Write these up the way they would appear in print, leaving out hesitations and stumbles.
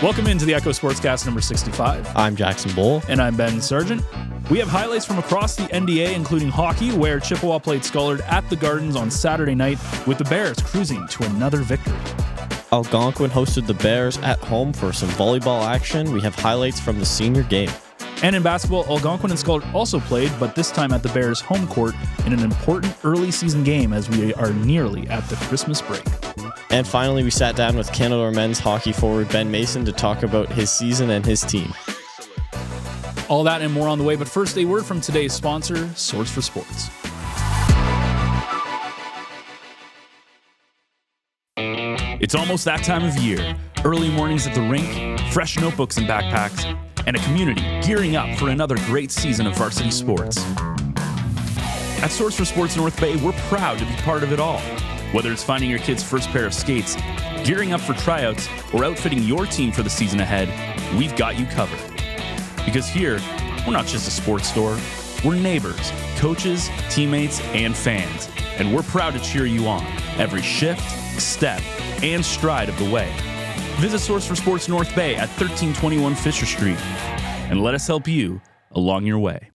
Welcome into the Echo Sportscast number 65. I'm Jackson Bull. And I'm Ben Sargent. We have highlights from across the NDA, including hockey, where Chippewa played Scollard at the Gardens on Saturday night, with the Bears cruising to another victory. Algonquin hosted the Bears at home for some volleyball action. We have highlights from the senior game. And in basketball, Algonquin and Scollard also played, but this time at the Bears' home court in an important early season game as we are nearly at the Christmas break. And finally, we sat down with Canadore men's hockey forward Ben Mason to talk about his season and his team. All that and more on the way, but first a word from today's sponsor, Source for Sports. It's almost that time of year. Early mornings at the rink, fresh notebooks and backpacks, and a community gearing up for another great season of varsity sports. At Source for Sports North Bay, we're proud to be part of it all. Whether it's finding your kid's first pair of skates, gearing up for tryouts, or outfitting your team for the season ahead, we've got you covered. Because here, we're not just a sports store, we're neighbors, coaches, teammates, and fans. And we're proud to cheer you on every shift, step, and stride of the way. Visit Source for Sports North Bay at 1321 Fisher Street, and let us help you along your way.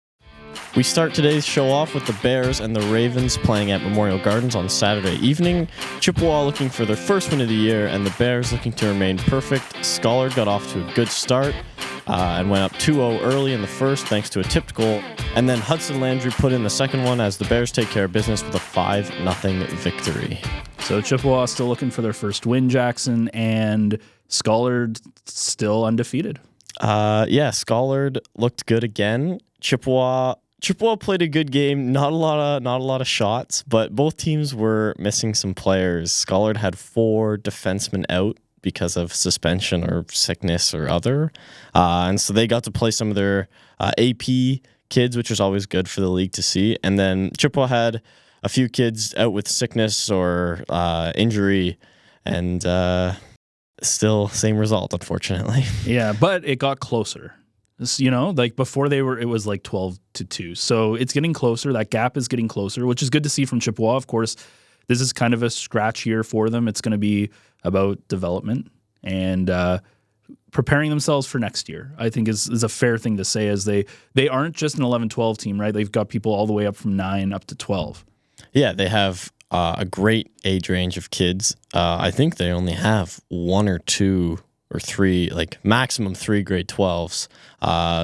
We start today's show off with the Bears and the Ravens playing at Memorial Gardens on Saturday evening. Chippewa looking for their first win of the year, and the Bears looking to remain perfect. Scollard got off to a good start and went up 2-0 early in the first thanks to a tipped goal. And then Hudson Landry put in the second one as the Bears take care of business with a 5-0 victory. So Chippewa still looking for their first win, Jackson, and Scollard still undefeated. Yeah, Scollard looked good again. Chippewa played a good game. Not a lot of shots, but both teams were missing some players. Scollard had 4 defensemen out because of suspension or sickness or other, and so they got to play some of their AP kids, which was always good for the league to see. And then Chippewa had a few kids out with sickness or injury, and still same result, unfortunately. Yeah, but it got closer. You know, like before it was like 12-2. So it's getting closer. That gap is getting closer, which is good to see from Chippewa. Of course, this is kind of a scratch year for them. It's going to be about development and preparing themselves for next year, I think is a fair thing to say, as they aren't just an 11-12 team, right? They've got people all the way up from 9 up to 12. Yeah, they have a great age range of kids. I think they only have 1 or 2 or 3, like maximum 3 grade 12s.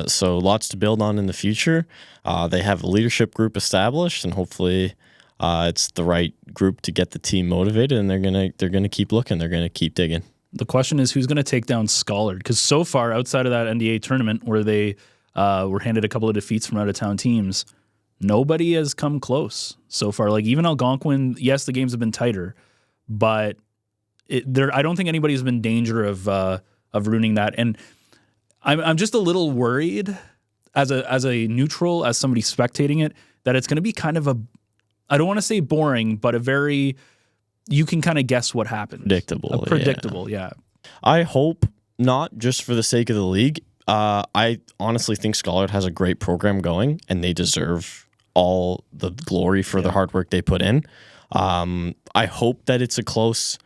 So lots to build on in the future. They have a leadership group established, and hopefully it's the right group to get the team motivated, and they're gonna keep looking. They're gonna keep digging. The question is, who's going to take down Scollard? Because so far, outside of that NDA tournament where they were handed a couple of defeats from out-of-town teams, nobody has come close so far. Like even Algonquin, yes, the games have been tighter, but I don't think anybody's been in danger of ruining that. And I'm just a little worried as a neutral, as somebody spectating it, that it's going to be kind of I don't want to say boring, but a very, you can kind of guess what happened. Predictable, yeah. I hope not, just for the sake of the league. I honestly think Scollard has a great program going, and they deserve all the glory for the hard work they put in. I hope that it's a close,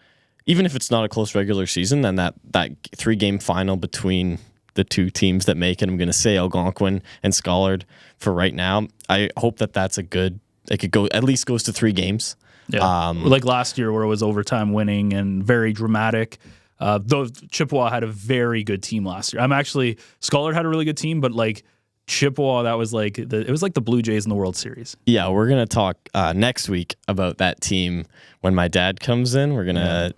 even if it's not a close regular season, then that 3-game final between the two teams that make it, I'm going to say Algonquin and Scollard for right now. I hope that that's a good, it could go, at least goes to 3 games. Yeah. Like last year where it was overtime winning and very dramatic. Though Chippewa had a very good team last year. Scollard had a really good team, but like Chippewa, that was like it was like the Blue Jays in the World Series. Yeah, we're gonna talk next week about that team when my dad comes in. We're gonna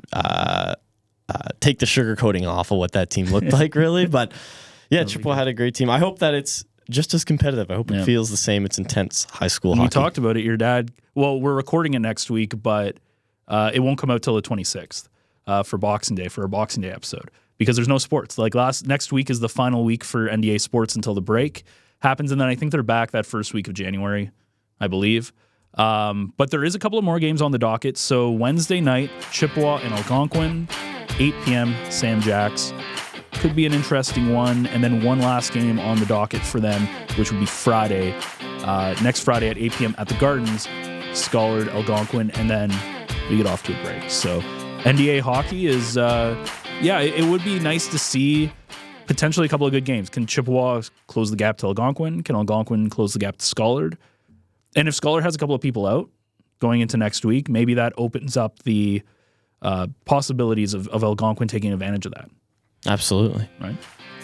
take the sugar coating off of what that team looked like, really. But yeah, Chippewa had a great team. I hope that it's just as competitive. I hope it feels the same. It's intense high school hockey. You talked about it. Your dad. Well, we're recording it next week, but it won't come out till the 26th for Boxing Day, for our Boxing Day episode, because there's no sports. Like next week is the final week for NDA sports until the break happens, and then I think they're back that first week of January, I believe. But there is a couple of more games on the docket. So Wednesday night, Chippewa and Algonquin, 8 p.m. Sam Jacks. Could be an interesting one. And then one last game on the docket for them, which would be Friday, next Friday at 8 p.m. at the Gardens, Scollard, Algonquin, and then we get off to a break. So NDA Hockey is yeah, it would be nice to see potentially a couple of good games. Can Chippewa close the gap to Algonquin? Can Algonquin close the gap to Scollard? And if Scollard has a couple of people out going into next week, maybe that opens up the possibilities of Algonquin taking advantage of that. Absolutely. Right.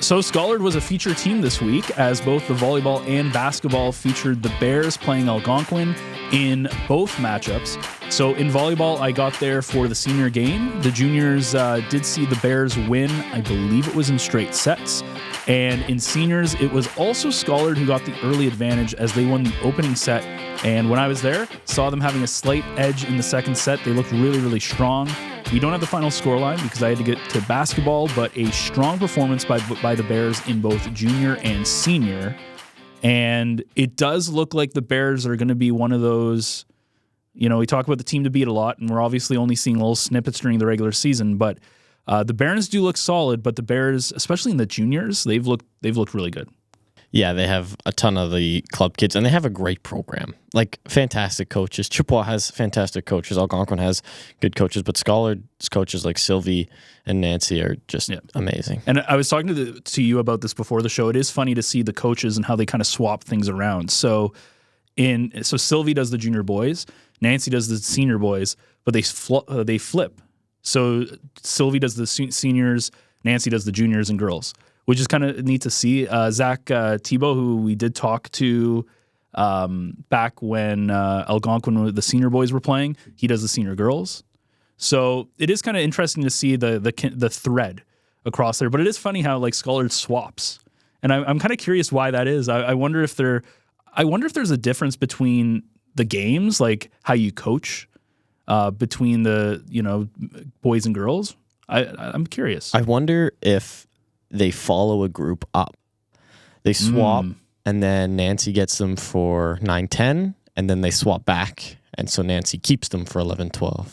So Scollard was a featured team this week, as both the volleyball and basketball featured the Bears playing Algonquin in both matchups. So in volleyball, I got there for the senior game. The juniors did see the Bears win. I believe it was in straight sets. And in seniors, it was also Scollard who got the early advantage as they won the opening set. And when I was there, saw them having a slight edge in the second set. They looked really, really strong. We don't have the final scoreline because I had to get to basketball, but a strong performance by the Bears in both junior and senior. And it does look like the Bears are going to be one of those, we talk about the team to beat a lot, and we're obviously only seeing little snippets during the regular season, but the Barons do look solid, but the Bears, especially in the juniors, they've looked really good. Yeah, they have a ton of the club kids, and they have a great program. Like, fantastic coaches. Chippewa has fantastic coaches. Algonquin has good coaches, but Schollard's coaches like Sylvie and Nancy are just amazing. And I was talking to you about this before the show. It is funny to see the coaches and how they kind of swap things around. So Sylvie does the junior boys, Nancy does the senior boys, but they flip. So Sylvie does the seniors, Nancy does the juniors and girls, which is kind of neat to see. Zach Thibault, who we did talk to back when Algonquin, the senior boys were playing, he does the senior girls. So it is kind of interesting to see the thread across there. But it is funny how like Scollard swaps, and I'm kind of curious why that is. I wonder if there's a difference between the games, like how you coach between the boys and girls. I'm curious. I wonder if they follow a group up. They swap, and then Nancy gets them for 9-10, and then they swap back, and so Nancy keeps them for 11-12.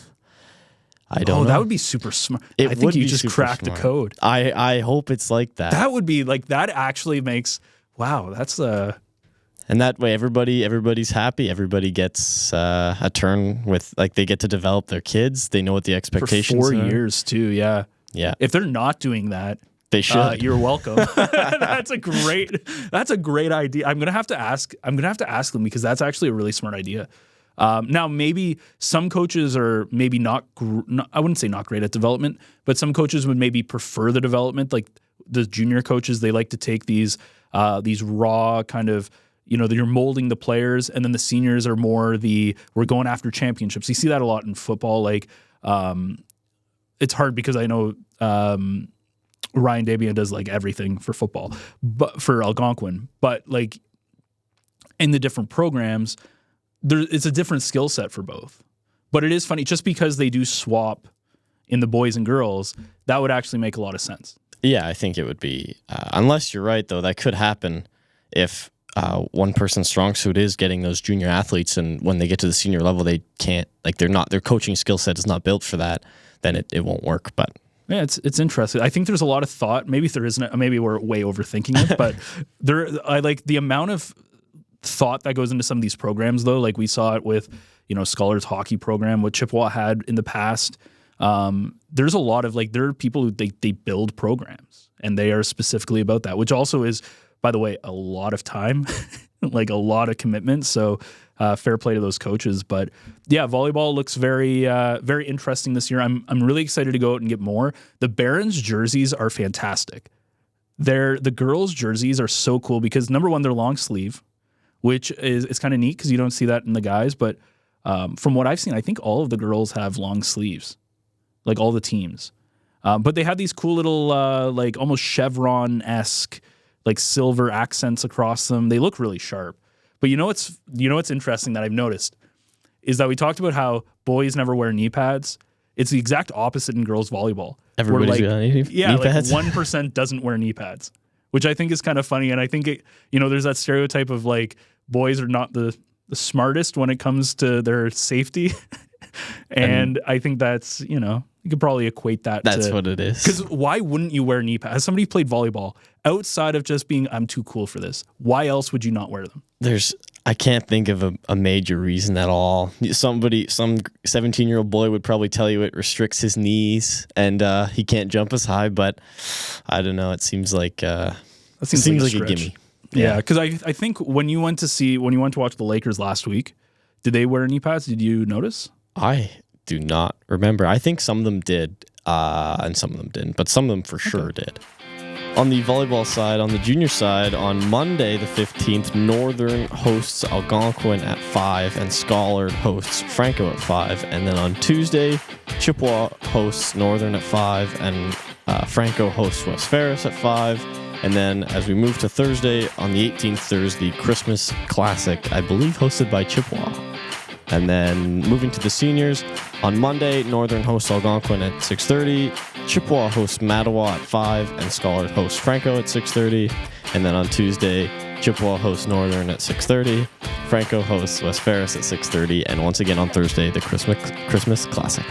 I don't know. That would be super smart. I think you just cracked the code. I hope it's like that. That would be like, that actually makes, wow, that's and that way everybody's happy. Everybody gets a turn with, like, they get to develop their kids. They know what the expectations for 4 are. years too. Yeah. Yeah. If they're not doing that, they should. You're welcome. That's a great idea. I'm gonna have to ask them, because that's actually a really smart idea. Now, maybe some coaches are maybe not. I wouldn't say not great at development, but some coaches would maybe prefer the development. Like the junior coaches, they like to take these raw kind of, you're molding the players, and then the seniors are more we're going after championships. You see that a lot in football. Like, it's hard because I know Ryan Dabian does like everything for football, but for Algonquin, but like in the different programs, it's a different skill set for both. But it is funny, just because they do swap in the boys and girls, that would actually make a lot of sense. Yeah, I think it would be, unless you're right though, that could happen if one person's strong suit is getting those junior athletes, and when they get to the senior level, they can't, like, their coaching skill set is not built for that, then it won't work. But yeah, it's interesting. I think there's a lot of thought. Maybe there isn't. Maybe we're way overthinking it, but I like the amount of thought that goes into some of these programs, though. Like we saw it with, Schollard's hockey program, what Chippewa had in the past. There's a lot of there are people who they build programs, and they are specifically about that, which also is, by the way, a lot of time, like a lot of commitment. So fair play to those coaches. But yeah, volleyball looks very, very interesting this year. I'm really excited to go out and get more. The Barons jerseys are fantastic. The girls' jerseys are so cool because, number one, they're long sleeve, which is kind of neat because you don't see that in the guys. But from what I've seen, I think all of the girls have long sleeves, like all the teams. But they have these cool little, like almost chevron-esque, like silver accents across them. They look really sharp. But you know what's interesting that I've noticed is that we talked about how boys never wear knee pads. It's the exact opposite in girls volleyball. Everybody's got knee pads. 1% doesn't wear knee pads, which I think is kind of funny. And I think there's that stereotype of like boys are not the smartest when it comes to their safety. and I think that's, you could probably equate that That's what it is. Because why wouldn't you wear knee pads? As somebody who played volleyball, outside of just being, I'm too cool for this, why else would you not wear them? I can't think of a major reason at all. Some 17-year-old boy would probably tell you it restricts his knees and he can't jump as high, but I don't know. It seems like a gimme. Yeah, because I think when you went to watch the Lakers last week, did they wear knee pads? Did you notice? I do not remember. I think some of them did, and some of them didn't, but some of them for sure did. On the volleyball side, on the junior side, on Monday the 15th, Northern hosts Algonquin at 5 and Scollard hosts Franco at 5. And then on Tuesday, Chippewa hosts Northern at 5 and Franco hosts West Ferris at 5. And then as we move to Thursday, on the 18th, there's the Christmas Classic, I believe hosted by Chippewa. And then moving to the seniors, on Monday, Northern hosts Algonquin at 6:30, Chippewa hosts Mattawa at 5, and Scollard hosts Franco at 6:30. And then on Tuesday, Chippewa hosts Northern at 6:30, Franco hosts West Ferris at 6:30, and once again on Thursday, the Christmas Classic.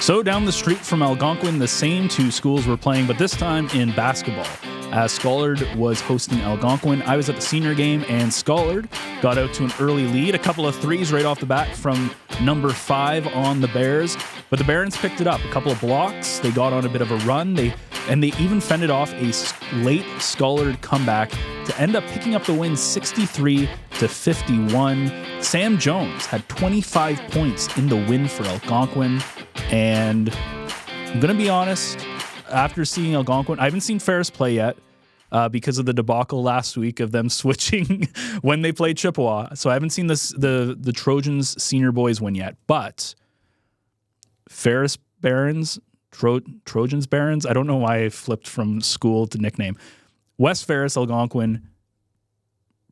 So down the street from Algonquin, the same two schools were playing, but this time in basketball. As Scollard was hosting Algonquin, I was at the senior game, and Scollard got out to an early lead. A couple of threes right off the bat from number 5 on the Bears, but the Barons picked it up. A couple of blocks. They got on a bit of a run. They even fended off a late Scollard comeback to end up picking up the win 63-51. Sam Jones had 25 points in the win for Algonquin, and I'm going to be honest, after seeing Algonquin, I haven't seen Ferris play yet because of the debacle last week of them switching when they played Chippewa. So I haven't seen the Trojans senior boys win yet. But Ferris Barons, Trojans Barons, I don't know why I flipped from school to nickname. West Ferris, Algonquin,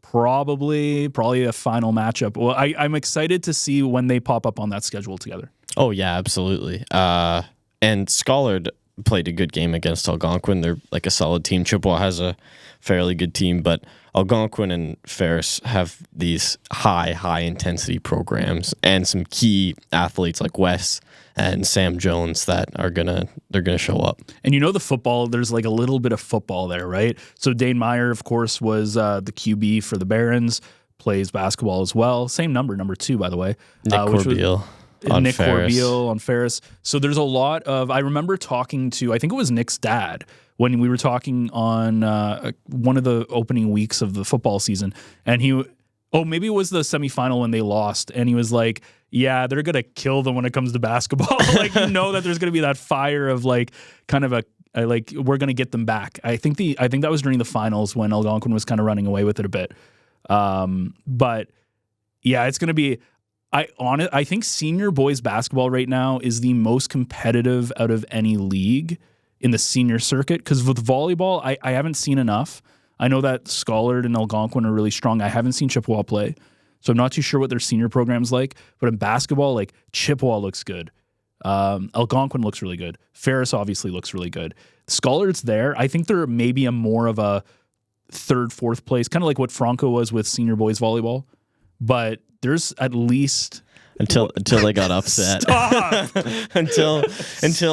probably a final matchup. Well, I'm excited to see when they pop up on that schedule together. Oh, yeah, absolutely. And Scollard played a good game against Algonquin. They're like a solid team. Chippewa has a fairly good team, but Algonquin and Ferris have these high intensity programs and some key athletes like Wes and Sam Jones that they're gonna show up. And the football, there's like a little bit of football there, right? So Dane Meyer, of course, was the QB for the Barons, plays basketball as well. Same number 2, by the way. Nick Corbeil. Nick Corbeil on Ferris. So there's a lot of, I remember talking to, I think it was Nick's dad, when we were talking on one of the opening weeks of the football season. And maybe it was the semifinal when they lost. And he was like, yeah, they're going to kill them when it comes to basketball. Like, that there's going to be that fire of like, kind of we're going to get them back. I think that was during the finals when Algonquin was kind of running away with it a bit. But yeah, it's going to be, I think senior boys basketball right now is the most competitive out of any league in the senior circuit. Because with volleyball, I haven't seen enough. I know that Scollard and Algonquin are really strong. I haven't seen Chippewa play, so I'm not too sure what their senior program's like. But in basketball, like Chippewa looks good. Algonquin looks really good. Ferris obviously looks really good. Schollard's there. I think they're maybe a more of a 3rd, 4th place, kind of like what Franco was with senior boys volleyball. But there's at least until they got upset. Stop. until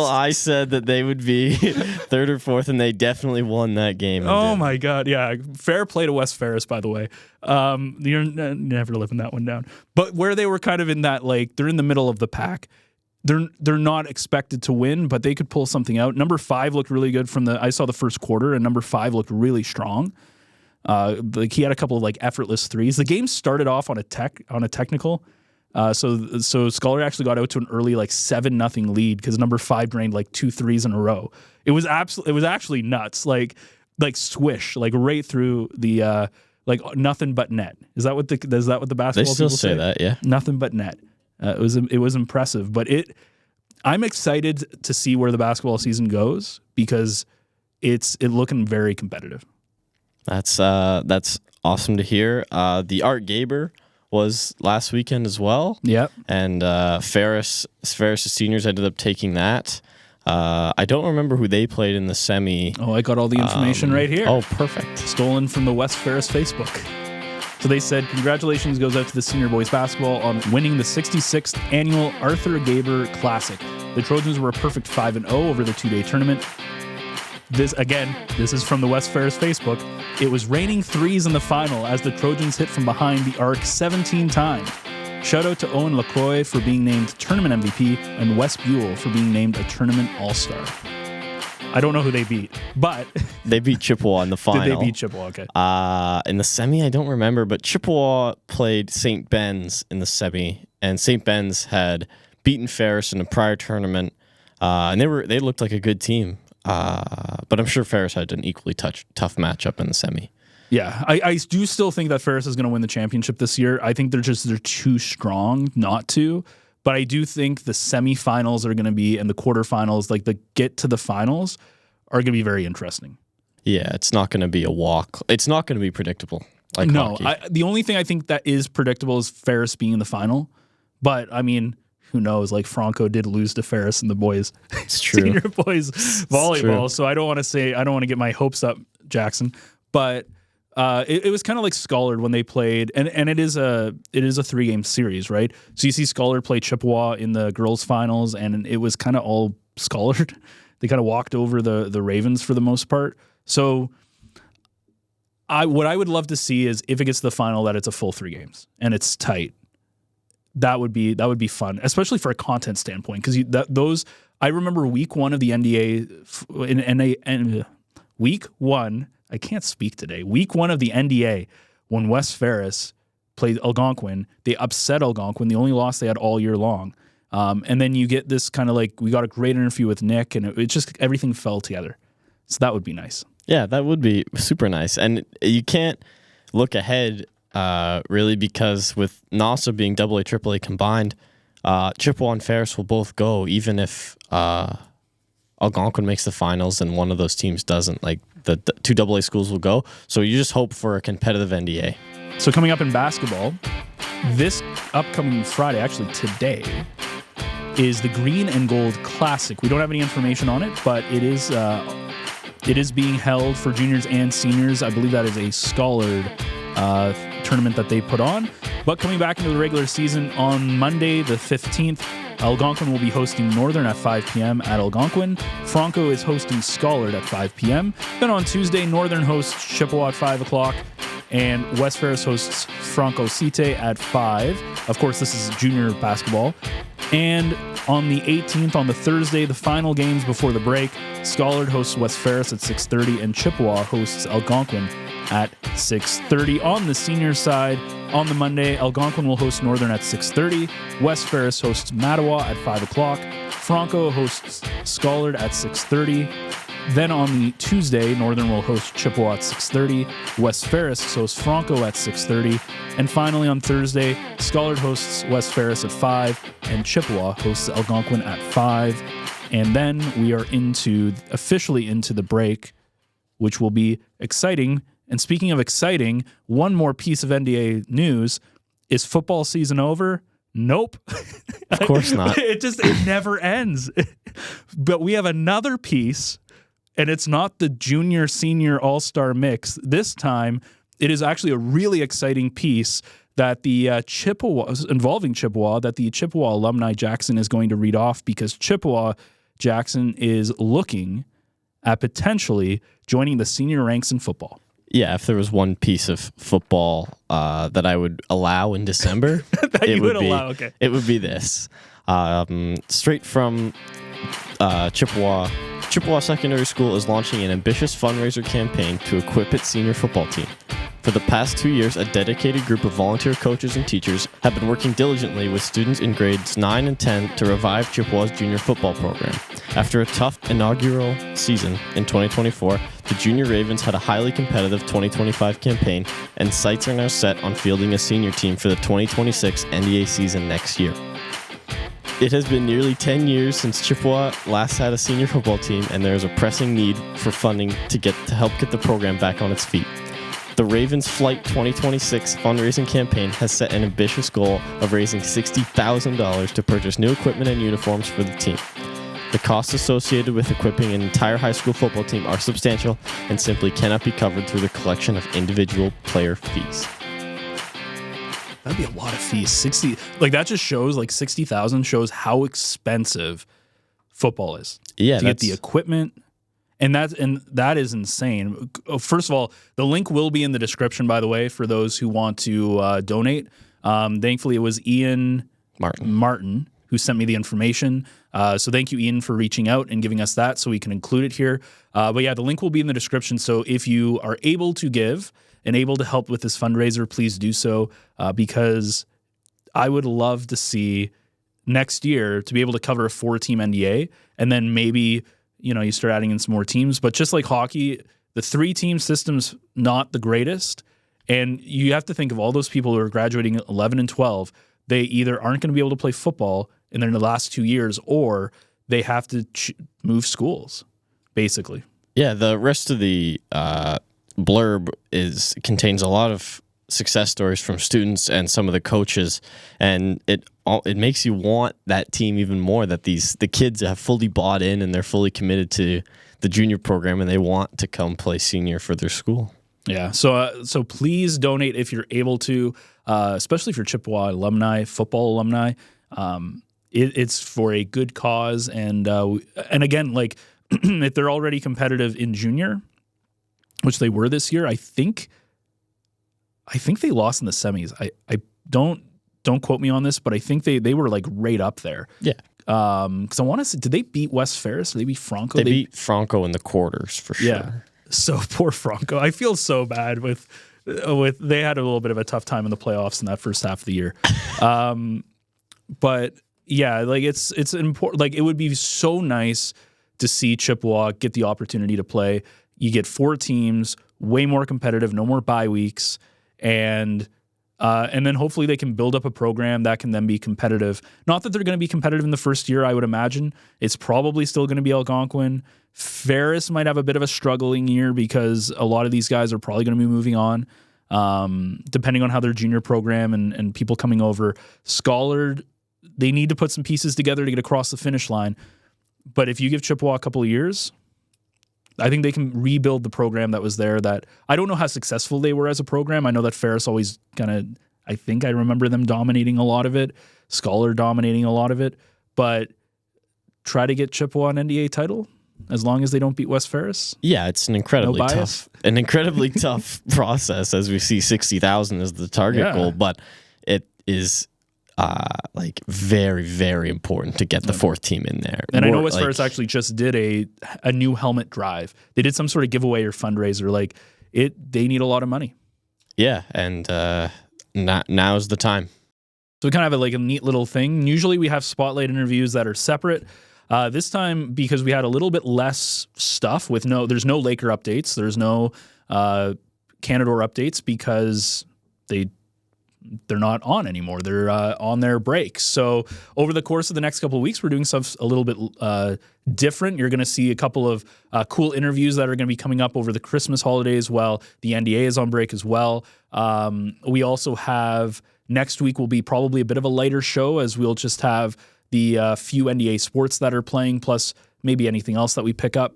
I said that they would be 3rd or 4th, and they definitely won that game. Oh my God, yeah, fair play to West Ferris, by the way. You're never living that one down. But where they were kind of in that, like, they're in the middle of the pack. They're not expected to win, but they could pull something out. Number 5 looked really good I saw the first quarter, and number 5 looked really strong. Like he had a couple of like effortless threes. The game started off on a technical. So Scollard actually got out to an early like 7-0 lead because number 5 drained like 2 threes in a row. It was actually nuts. Like swish, like right through the like nothing but net. Is that what the basketball they still people say that? Yeah, nothing but net. It was impressive, but I'm excited to see where the basketball season goes because it's looking very competitive. That's awesome to hear. The Art Gaber was last weekend as well. Yep. And Ferris' seniors ended up taking that. I don't remember who they played in the semi. Oh, I got all the information right here. Oh, perfect. Stolen from the West Ferris Facebook. So they said, congratulations goes out to the senior boys basketball on winning the 66th annual Arthur Gaber Classic. The Trojans were a perfect 5-0 over the 2-day tournament. This is from the West Ferris Facebook. It was raining threes in the final as the Trojans hit from behind the arc 17 times. Shout out to Owen LaCroix for being named tournament MVP and Wes Buell for being named a tournament all-star. I don't know who they beat, but they beat Chippewa in the final. Did they beat Chippewa? Okay. In the semi, I don't remember, but Chippewa played St. Ben's in the semi, and St. Ben's had beaten Ferris in a prior tournament, and they looked like a good team. But I'm sure Ferris had an equally tough matchup in the semi. Yeah, I do still think that Ferris is going to win the championship this year. I think they're too strong not to. But I do think the semifinals are going to be, and the quarterfinals, like the get to the finals, are going to be very interesting. Yeah, it's not going to be a walk. It's not going to be predictable. Like no, hockey. The only thing I think that is predictable is Ferris being in the final. But I mean, who knows? Like Franco did lose to Ferris in the boys, it's true. senior boys volleyball. So I don't want to get my hopes up, Jackson. But it was kind of like Scollard when they played, and it is a 3-game series, right? So you see Scollard play Chippewa in the girls' finals, and it was kind of all Scollard. They kind of walked over the Ravens for the most part. So what I would love to see is if it gets to the final that it's a full 3 games and it's tight. That would be fun, especially for a content standpoint, because I remember week 1 of the NDA week 1. I can't speak today. Week 1 of the NDA, when West Ferris played Algonquin, they upset Algonquin, the only loss they had all year long. And then you get this kind of like, we got a great interview with Nick, and it just, everything fell together. So that would be nice. Yeah, that would be super nice. And you can't look ahead, really, because with Nassau being AA, AAA combined, Chippewa and Ferris will both go, even if Algonquin makes the finals and one of those teams doesn't. Like, the 2 AA schools will go. So you just hope for a competitive NDA. So coming up in basketball, this upcoming Friday, actually today, is the Green and Gold Classic. We don't have any information on it, but it is being held for juniors and seniors. I believe that is a Scollard tournament that they put on. But coming back into the regular season on Monday, the 15th, Algonquin will be hosting Northern at 5 p.m. at Algonquin. Franco is hosting Scollard at 5 p.m. Then on Tuesday, Northern hosts Chippewa at 5 o'clock. And West Ferris hosts Franco Cite at 5. Of course, this is junior basketball. And on the 18th, on the Thursday, the final games before the break, Scollard hosts West Ferris at 6:30 and Chippewa hosts Algonquin at 6:30. On the senior side, on the Monday, Algonquin will host Northern at 6:30. West Ferris hosts Mattawa at 5 o'clock. Franco hosts Scollard at 6:30. Then on the Tuesday, Northern will host Chippewa at 6:30. West Ferris hosts Franco at 6:30. And finally on Thursday, Scollard hosts West Ferris at 5 and Chippewa hosts Algonquin at 5. And then we are officially into the break, which will be exciting. And speaking of exciting, one more piece of NDA news. Is football season over? Nope. Of course not. It never ends. But we have another piece, and it's not the junior-senior all-star mix. This time, it is actually a really exciting piece that the involving Chippewa, that the Chippewa alumni Jackson is going to read off, because Chippewa Jackson is looking at potentially joining the senior ranks in football. Yeah, if there was one piece of football that I would allow in December, it would be this. Straight from Chippewa. Chippewa Secondary School is launching an ambitious fundraiser campaign to equip its senior football team. For the past 2 years, a dedicated group of volunteer coaches and teachers have been working diligently with students in grades 9 and 10 to revive Chippewa's junior football program. After a tough inaugural season in 2024, the Junior Ravens had a highly competitive 2025 campaign, and sights are now set on fielding a senior team for the 2026 NDA season next year. It has been nearly 10 years since Chippewa last had a senior football team, and there is a pressing need for funding to help get the program back on its feet. The Ravens Flight 2026 fundraising campaign has set an ambitious goal of raising $60,000 to purchase new equipment and uniforms for the team. The costs associated with equipping an entire high school football team are substantial and simply cannot be covered through the collection of individual player fees. That'd be a lot of fees. 60, like that just shows, like 60,000 shows how expensive football is. Yeah, to get the equipment And that is insane. First of all, the link will be in the description, by the way, for those who want to donate. Thankfully, it was Ian Martin who sent me the information. So thank you, Ian, for reaching out and giving us that so we can include it here. But yeah, the link will be in the description. So if you are able to give and able to help with this fundraiser, please do so, because I would love to see next year to be able to cover a 4-team NDA, and then maybe you start adding in some more teams. But just like hockey, the 3-team system's not the greatest. And you have to think of all those people who are graduating 11 and 12. They either aren't going to be able to play football in the last 2 years, or they have to move schools, basically. Yeah, the rest of the blurb contains a lot of success stories from students and some of the coaches, and it makes you want that team even more, that the kids have fully bought in and they're fully committed to the junior program and they want to come play senior for their school. Yeah, so please donate if you're able to, especially if you're Chippewa alumni, football alumni. It's for a good cause, and again, like if they're already competitive in junior, which they were this year, I think they lost in the semis. I don't quote me on this, but I think they were like right up there. Yeah. Because I want to say, did they beat West Ferris? Did they beat Franco? They beat Franco in the quarters for sure. Yeah. So poor Franco. I feel so bad with they had a little bit of a tough time in the playoffs in that first half of the year. But yeah, like it's important. Like it would be so nice to see Chippewa get the opportunity to play. You get 4 teams, way more competitive, no more bye weeks, and then hopefully they can build up a program that can then be competitive. Not that they're going to be competitive in the first year, I would imagine. It's probably still going to be Algonquin. Ferris might have a bit of a struggling year because a lot of these guys are probably going to be moving on, depending on how their junior program and people coming over. Scollard, they need to put some pieces together to get across the finish line. But if you give Chippewa a couple of years, I think they can rebuild the program that was there. That I don't know how successful they were as a program. I know that Ferris always I think I remember them dominating a lot of it, Scollard dominating a lot of it, but try to get Chippewa an NDA title as long as they don't beat West Ferris. Yeah, it's an incredibly tough process, as we see 60,000 as the target goal, but it is like very, very important to get the 4th team in there. And I know West Ferris actually just did a new helmet drive. They did some sort of giveaway or fundraiser. Like they need a lot of money. Yeah, and now's the time. So we kind of have a neat little thing. Usually we have spotlight interviews that are separate. This time, because we had a little bit less stuff there's no Laker updates. There's no Canadore updates because they're not on anymore. They're on their breaks. So over the course of the next couple of weeks, we're doing stuff a little bit different. You're going to see a couple of cool interviews that are going to be coming up over the Christmas holidays while the NDA is on break as well. We also have, next week will be probably a bit of a lighter show, as we'll just have the few NDA sports that are playing, plus maybe anything else that we pick up.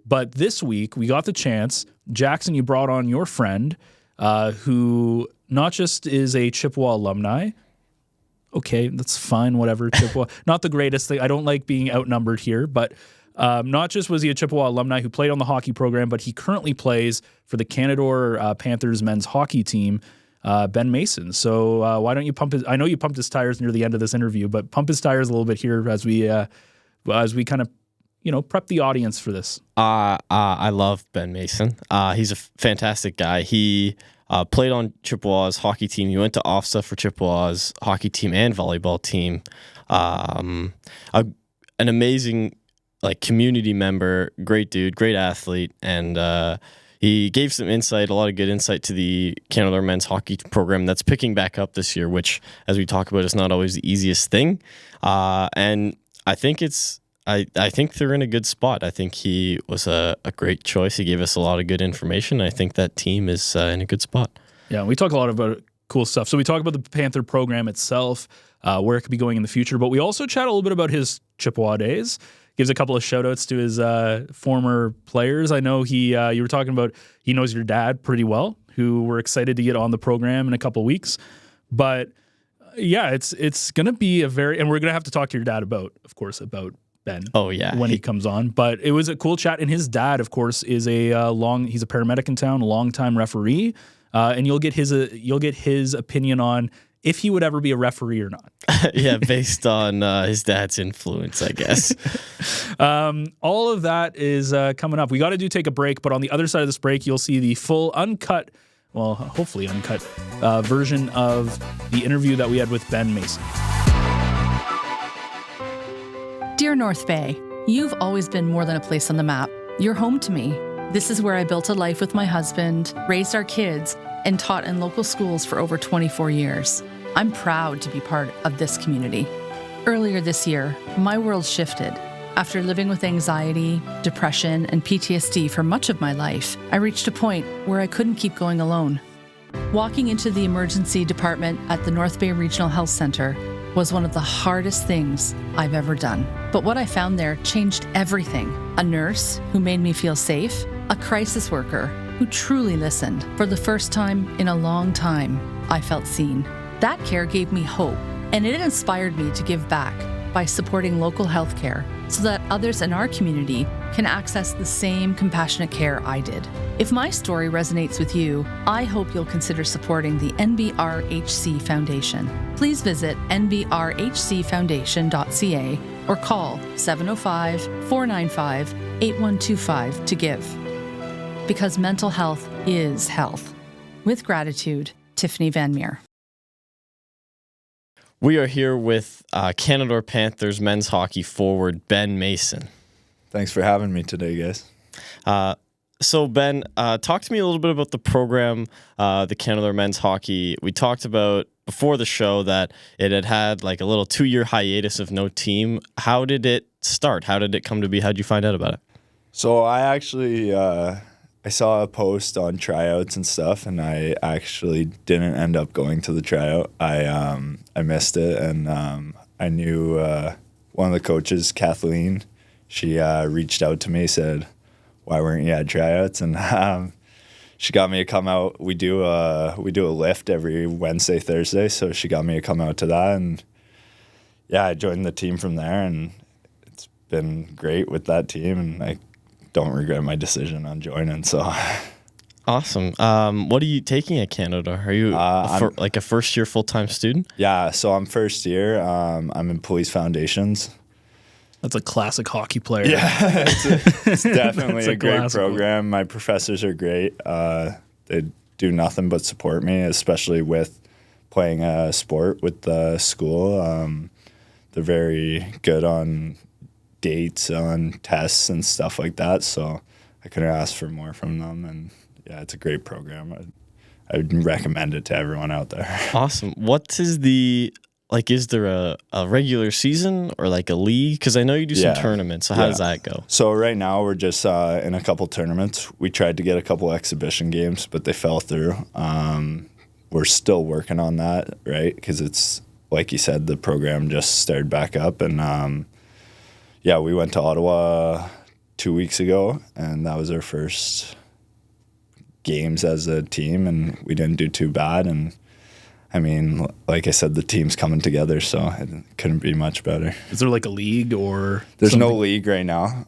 But this week, we got the chance. Jackson, you brought on your friend, who not just is a Chippewa alumni. Okay, that's fine, whatever, Chippewa. Not the greatest thing. I don't like being outnumbered here, but not just was he a Chippewa alumni who played on the hockey program, but he currently plays for the Canadore Panthers men's hockey team, Ben Mason. So why don't you I know you pumped his tires near the end of this interview, but pump his tires a little bit here as we kind of prep the audience for this. I love Ben Mason. He's a fantastic guy. He played on Chippewa's hockey team. He went to OFSA for Chippewa's hockey team and volleyball team. An amazing community member, great dude, great athlete, and he gave some insight, a lot of good insight to the Canadore men's hockey program that's picking back up this year, which, as we talk about, is not always the easiest thing. And I think I think they're in a good spot. I think he was a great choice. He gave us a lot of good information. I think that team is in a good spot. Yeah, we talk a lot about cool stuff. So we talk about the Panther program itself, where it could be going in the future, but we also chat a little bit about his Chippewa days. Gives a couple of shout-outs to his former players. I know you were talking about he knows your dad pretty well, who we're excited to get on the program in a couple of weeks. But yeah, it's going to be and we're going to have to talk to your dad about Ben. Oh, yeah. When he comes on. But it was a cool chat. And his dad, of course, is he's a paramedic in town, a longtime referee. And you'll get his opinion on if he would ever be a referee or not. Yeah, based on his dad's influence, I guess. All of that is coming up. We got to take a break, but on the other side of this break, you'll see the full uncut, well, hopefully uncut, version of the interview that we had with Ben Mason. Dear North Bay, you've always been more than a place on the map. You're home to me. This is where I built a life with my husband, raised our kids, and taught in local schools for over 24 years. I'm proud to be part of this community. Earlier this year, my world shifted. After living with anxiety, depression, and PTSD for much of my life, I reached a point where I couldn't keep going alone. Walking into the emergency department at the North Bay Regional Health Center was one of the hardest things I've ever done. But what I found there changed everything. A nurse who made me feel safe, a crisis worker who truly listened. For the first time in a long time, I felt seen. That care gave me hope, and it inspired me to give back by supporting local healthcare so that others in our community can access the same compassionate care I did. If my story resonates with you, I hope you'll consider supporting the NBRHC Foundation. Please visit nbrhcfoundation.ca or call 705-495-8125 to give. Because mental health is health. With gratitude, Tiffany Van Meer. We are here with Canadore Panthers men's hockey forward Ben Mason. Thanks for having me today, guys. So Ben, talk to me a little bit about the program, the Canadore men's hockey. We talked about before the show that it had like a little 2-year hiatus of no team. How did it start? How did it come to be? How did you find out about it? So I actually I saw a post on tryouts and stuff, and I actually didn't end up going to the tryout. I missed it, and I knew one of the coaches, Kathleen. She reached out to me, said, "Why weren't you at tryouts?" And she got me to come out. We do a lift every Wednesday, Thursday, so she got me to come out to that, and yeah, I joined the team from there, and it's been great with that team, and I don't regret my decision on joining. So awesome. What are you taking at Canada? Are you like a first-year full-time student? Yeah, so I'm first year. I'm in police foundations. That's a classic hockey player. Yeah, it's definitely a great program. One. My professors are great. They do nothing but support me, especially with playing a sport with the school. They're very good on dates, on tests and stuff like that. So I couldn't ask for more from them. And yeah, it's a great program. I'd recommend it to everyone out there. Awesome. What is is there a regular season or like a league? Because I know you do some tournaments. So how does that go? So right now we're just in a couple tournaments. We tried to get a couple exhibition games, but they fell through. We're still working on that, right? Because it's, like you said, the program just started back up. And yeah, we went to Ottawa 2 weeks ago, and that was our first games as a team, and we didn't do too bad. And I mean, like I said, the team's coming together, so it couldn't be much better. Is there like a league or There's something? no league right now,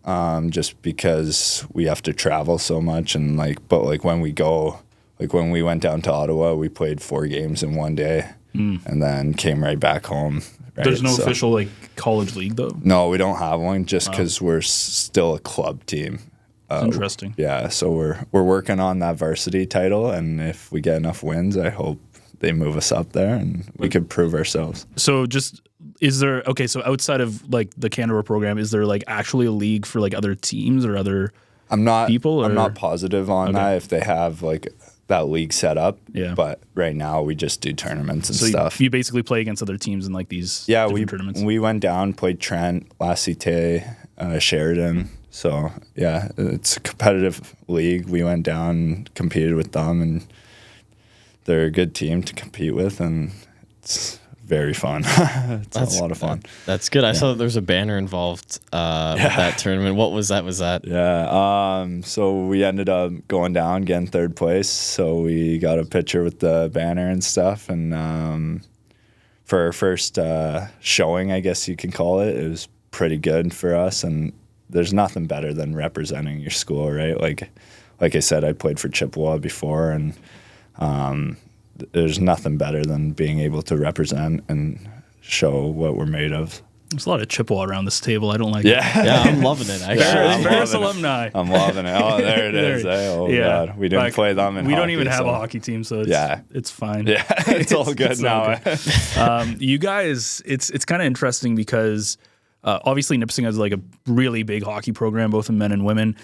just because we have to travel so much. And but when we go, like when we went down to Ottawa, we played 4 games in one day and then came right back home. Right? There's no official like college league though? No, we don't have one just because we're still a club team. Interesting. Yeah, so we're working on that varsity title, and if we get enough wins, I hope they move us up there and we could prove ourselves. So so outside of like the Canadore program, is there like actually a league for like other teams or other people? I'm not positive on that if they have like that league set up. Yeah. But right now we just do tournaments and stuff. You basically play against other teams in like these tournaments? We went down, played Trent, La Cité, Sheridan. So yeah, it's a competitive league. We went down, competed with them, and they're a good team to compete with, and it's very fun. It's a lot of fun. That's good. I saw that there's a banner involved with that tournament. What was that? Yeah. So we ended up going down, getting 3rd place. So we got a picture with the banner and stuff. And for our first showing, I guess you can call it, it was pretty good for us, and there's nothing better than representing your school, right? Like I said, I played for Chippewa before, and there's nothing better than being able to represent and show what we're made of. There's a lot of Chippewa around this table. I don't like Yeah. it. Yeah, I'm loving it. Actually. Ferris alumni. I'm loving it. Oh, there it is. Oh, God. We didn't play them in We hockey, don't even have so. a hockey team, so it's fine. Yeah, it's all good it's now. Okay. You guys, it's kind of interesting because obviously Nipissing has like a really big hockey program, both in men and women.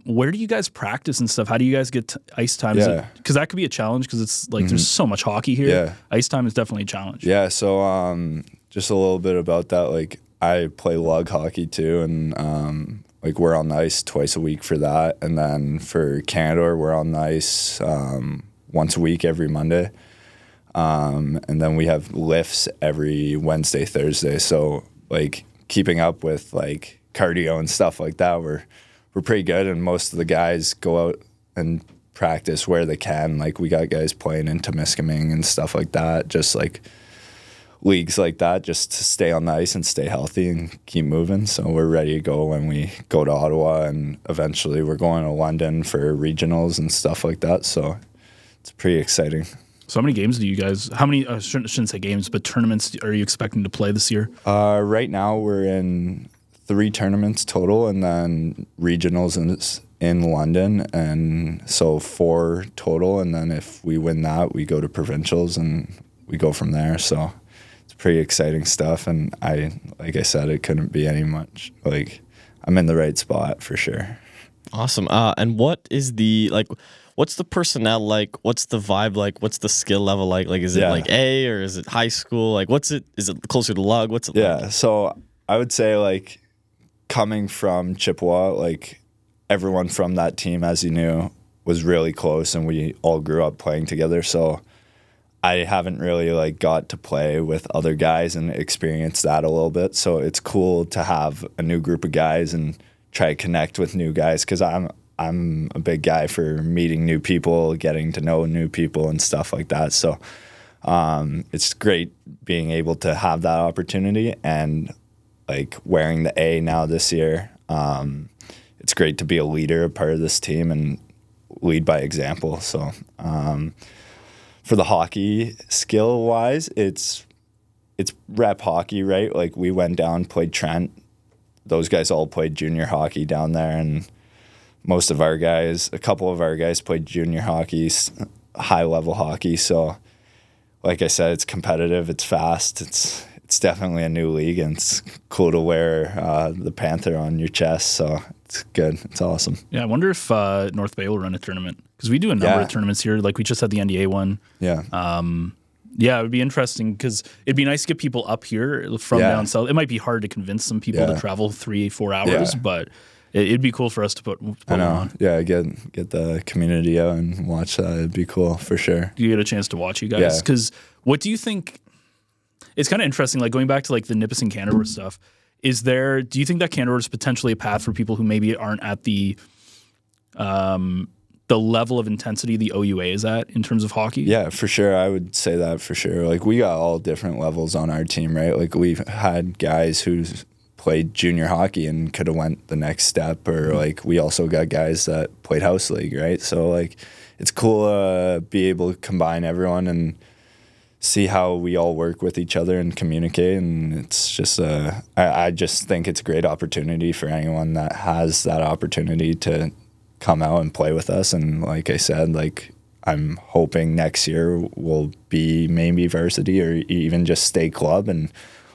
Where do you guys practice and stuff? How do you guys get ice time? Because that could be a challenge because it's like there's so much hockey here. Yeah. Ice time is definitely a challenge. Yeah, so just a little bit about that. Like, I play lug hockey too, and like we're on the ice twice a week for that. And then for Canadore, we're on the ice once a week every Monday. And then we have lifts every Wednesday, Thursday. So like keeping up with like cardio and stuff like that, we're pretty good. And most of the guys go out and practice where they can. Like we got guys playing in Temiskaming and stuff like that, just like leagues like that, just to stay on the ice and stay healthy and keep moving. So we're ready to go when we go to Ottawa, and eventually we're going to London for regionals and stuff like that. So it's pretty exciting. So how many games do you guys, I shouldn't say games, but tournaments are you expecting to play this year? Right now we're in 3 tournaments total, and then regionals in London, and so 4 total. And then if we win that, we go to provincials and we go from there. So pretty exciting stuff, and like I said, it couldn't be any much. Like, I'm in the right spot for sure. Awesome. And what is what's the personnel like? What's the vibe like? What's the skill level like? Like, is it like A or is it high school? Like, is it closer to lug? What's it like? Yeah, so I would say, like, coming from Chippewa, like, everyone from that team, as you knew, was really close, and we all grew up playing together. So I haven't really like got to play with other guys and experience that a little bit. So it's cool to have a new group of guys and try to connect with new guys, because I'm a big guy for meeting new people, getting to know new people and stuff like that. So it's great being able to have that opportunity, and like wearing the A now this year. It's great to be a leader, a part of this team, and lead by example. So for the hockey skill wise, it's rep hockey, right? Like we went down, played Trent. Those guys all played junior hockey down there, and most of our guys, a couple of our guys played junior hockey, high level hockey. So like I said, it's competitive, it's fast, it's definitely a new league, and it's cool to wear the Panther on your chest. So it's good. It's awesome. Yeah, I wonder if North Bay will run a tournament, because we do a number of tournaments here. Like we just had the NDA one. Yeah. Yeah, it would be interesting, because it'd be nice to get people up here from down south. It might be hard to convince some people to travel 3-4 hours, but it'd be cool for us to put one on. Yeah, get the community out and watch that. It'd be cool for sure. You get a chance to watch you guys. Because what do you think? It's kind of interesting, like going back to like the Nipissing Canadore stuff. Do you think that Canadore is potentially a path for people who maybe aren't at the level of intensity the OUA is at in terms of hockey? Yeah, for sure. I would say that for sure. Like we got all different levels on our team, right? Like we've had guys who played junior hockey and could have went the next step, or like we also got guys that played house league, right? So like it's cool to be able to combine everyone and see how we all work with each other and communicate. And it's just I just think it's a great opportunity for anyone that has that opportunity to come out and play with us. And like I said, like I'm hoping next year we'll be maybe varsity or even just state club, and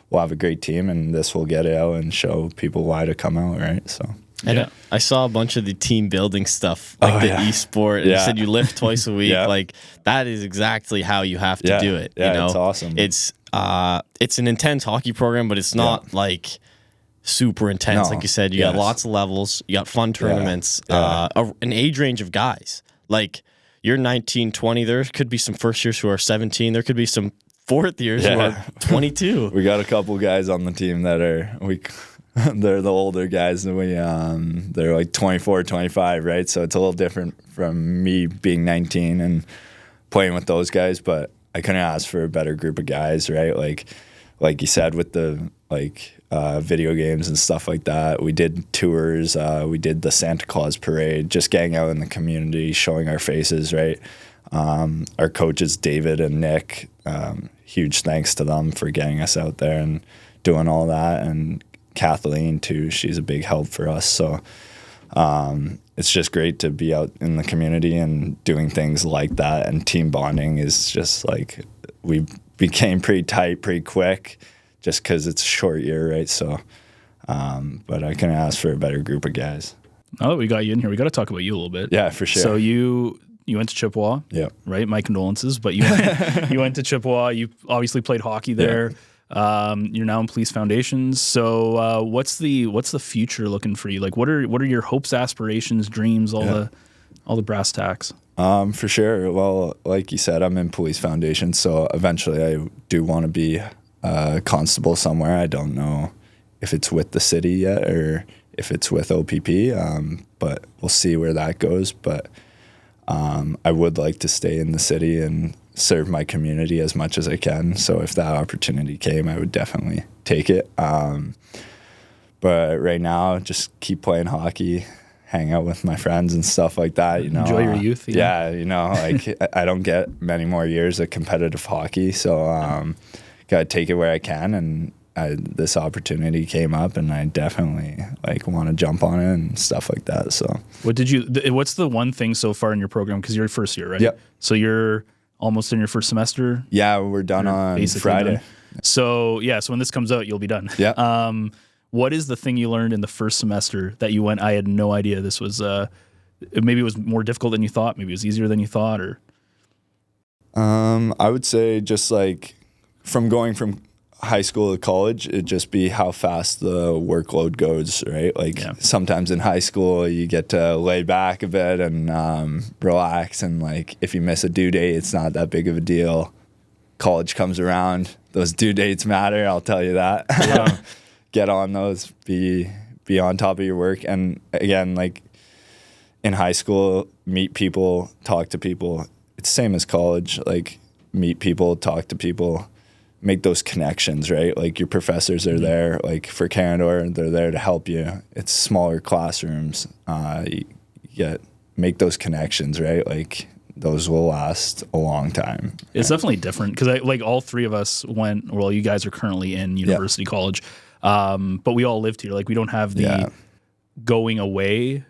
we'll have a great team, and this will get it out and show people why to come out, right? So and I saw a bunch of the team building stuff, like e-sport, and you said you lift twice a week. Like that is exactly how you have to do it. Yeah, you know? It's awesome. It's an intense hockey program, but it's not like super intense. Like you said, you got lots of levels, you got fun tournaments, an age range of guys. Like you're 19, 20, there could be some first years who are 17, there could be some fourth years who are 22. We got a couple guys on the team that they're the older guys, and they're like 24, 25, right? So it's a little different from me being 19 and playing with those guys, but I couldn't ask for a better group of guys, right? Like like you said, with the video games and stuff like that. We did tours. We did the Santa Claus parade, just getting out in the community, showing our faces, right? Our coaches, David and Nick, huge thanks to them for getting us out there and doing all that. And Kathleen, too, she's a big help for us. So it's just great to be out in the community and doing things like that. And team bonding is just like, we became pretty tight pretty quick just because it's a short year, right? So, but I couldn't ask for a better group of guys. Now that we got you in here, we got to talk about you a little bit. Yeah, for sure. So you went to Chippewa, right? My condolences, but you went to Chippewa. You obviously played hockey there. Yeah. You're now in Police Foundations. So what's the future looking for you? Like, what are your hopes, aspirations, dreams, all the brass tacks? For sure. Well, like you said, I'm in Police Foundation, so eventually I do want to be a constable somewhere. I don't know if it's with the city yet or if it's with OPP, but we'll see where that goes. But I would like to stay in the city and serve my community as much as I can. So if that opportunity came, I would definitely take it. But right now, just keep playing hockey, hang out with my friends and stuff like that. You know, enjoy your youth. Yeah, you know, like I don't get many more years of competitive hockey, so gotta take it where I can. And this opportunity came up, and I definitely want to jump on it and stuff like that. So, what's the one thing so far in your program? Because you're first year, right? Yep. So you're almost in your first semester. Yeah, we're done on Friday. Done. So when this comes out, you'll be done. Yeah. What is the thing you learned in the first semester that you went, I had no idea this was, maybe it was more difficult than you thought, maybe it was easier than you thought, or? I would say just from going from high school to college, it'd just be how fast the workload goes, right? Sometimes in high school, you get to lay back a bit and relax, and if you miss a due date, it's not that big of a deal. College comes around, those due dates matter, I'll tell you that. Yeah. Get on those, be on top of your work. And again, in high school, meet people, talk to people. It's the same as college, meet people, talk to people, make those connections, right? Your professors are there, for Canadore, they're there to help you. It's smaller classrooms. You make those connections, right? Those will last a long time. It's definitely different because all three of us went, well, you guys are currently in university college, but we all lived here. We don't have the going away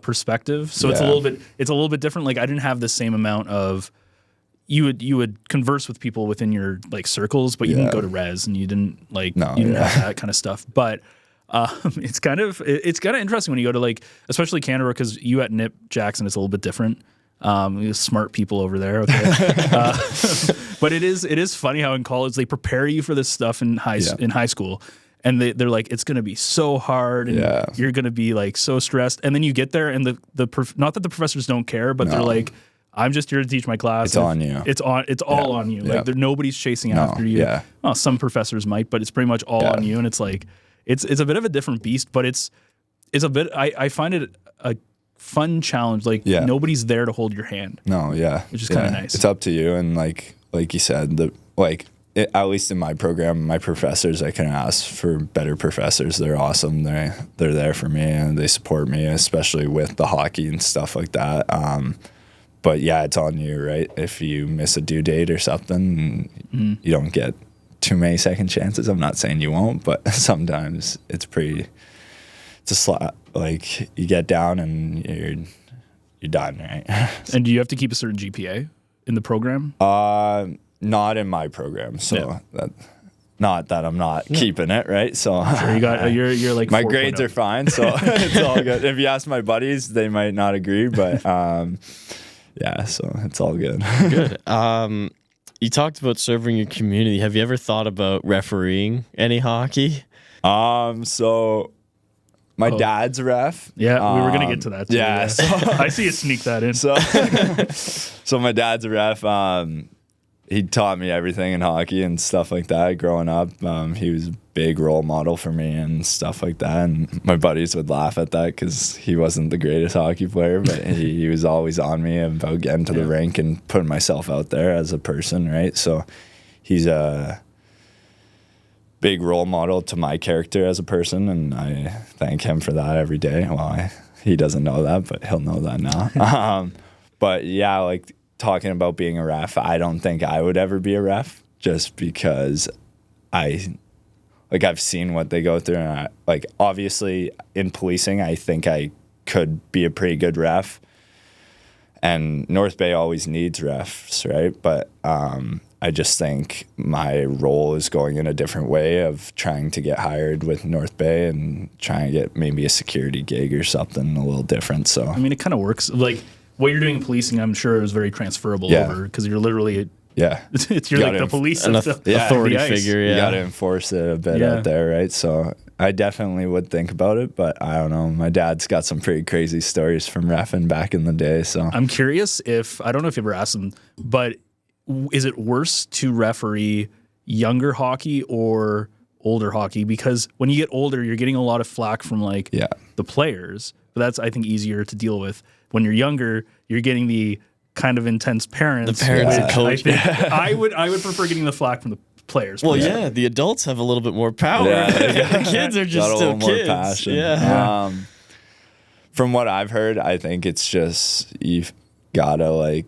perspective. So it's a little bit different. I didn't have the same amount of, you would converse with people within your circles, but you didn't go to res and you didn't you didn't have that kind of stuff. But it's kind of interesting when you go to especially Canadore, because you at NIP Jackson, it's a little bit different. Smart people over there. Okay. But it is funny how in college they prepare you for this stuff in high school, and they're it's going to be so hard, and you're going to be so stressed, and then you get there, and not that the professors don't care, but they're I'm just here to teach my class. It's on you. It's all on you. Nobody's chasing after you. Yeah. Well, some professors might, but it's pretty much all on you, and it's it's a bit of a different beast, but it's a bit. I find it a fun challenge. Nobody's there to hold your hand. No, yeah, which is kind of nice. It's up to you, and like you said, at least in my program, my professors, I can ask for better professors. They're awesome. They're there for me and they support me, especially with the hockey and stuff like that. But yeah, it's on you, right? If you miss a due date or something, you don't get too many second chances. I'm not saying you won't, but sometimes it's a slap. You get down and you're done, right? And do you have to keep a certain GPA in the program? Not in my program, so not that I'm not keeping it, right? So sure, you're my grades are fine, so it's all good. If you ask my buddies, they might not agree, but so it's all good. Good. You talked about serving your community. Have you ever thought about refereeing any hockey? So my dad's a ref. Yeah, we were gonna get to that too. Yeah, so, I see you sneak that in. So my dad's a ref. He taught me everything in hockey and stuff like that growing up. He was a big role model for me and stuff like that. And my buddies would laugh at that because he wasn't the greatest hockey player, but he was always on me about getting to the rink and putting myself out there as a person, right? So he's big role model to my character as a person, and I thank him for that every day. Well, he doesn't know that, but he'll know that now. But yeah, like talking about being a ref, I don't think I would ever be a ref just because I've seen what they go through, and obviously in policing, I think I could be a pretty good ref. And North Bay always needs refs, right? But I just think my role is going in a different way of trying to get hired with North Bay and trying to get maybe a security gig or something a little different. So I mean, it kind of works. Like what you're doing in policing, I'm sure is very transferable over because you're literally you're like the police authority figure. You got to enforce it a bit out there, right? So I definitely would think about it, but I don't know. My dad's got some pretty crazy stories from reffing back in the day. So I'm curious I don't know if you ever asked him, but is it worse to referee younger hockey or older hockey? Because when you get older, you're getting a lot of flack from the players, but that's, I think, easier to deal with. When you're younger, you're getting the kind of intense parents. The parents and coach. I would prefer getting the flack from the players. Well, the adults have a little bit more power. Yeah. The kids are just still kids. More passion. Yeah. From what I've heard, I think it's just you've gotta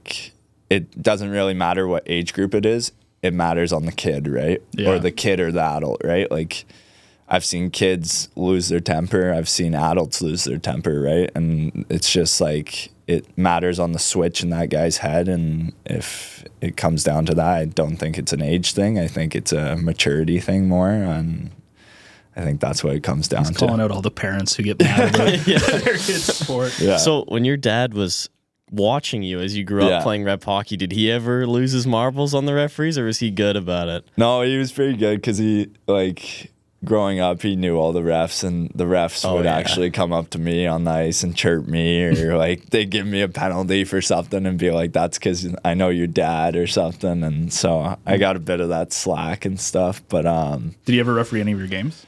it doesn't really matter what age group it is. It matters on the kid, right? Yeah. Or the kid or the adult, right? Like I've seen kids lose their temper. I've seen adults lose their temper, right? And it's just it matters on the switch in that guy's head. And if it comes down to that, I don't think it's an age thing. I think it's a maturity thing more. And I think that's what it comes down to. Calling out all the parents who get mad about their kids' sport. Yeah. So when your dad was watching you as you grew up playing rep hockey, did he ever lose his marbles on the referees, or was he good about it? No, he was pretty good because he growing up, he knew all the refs, and the refs would actually come up to me on the ice and chirp me, or they'd give me a penalty for something and be like, that's because I know your dad or something. And so I got a bit of that slack and stuff. But did he ever referee any of your games?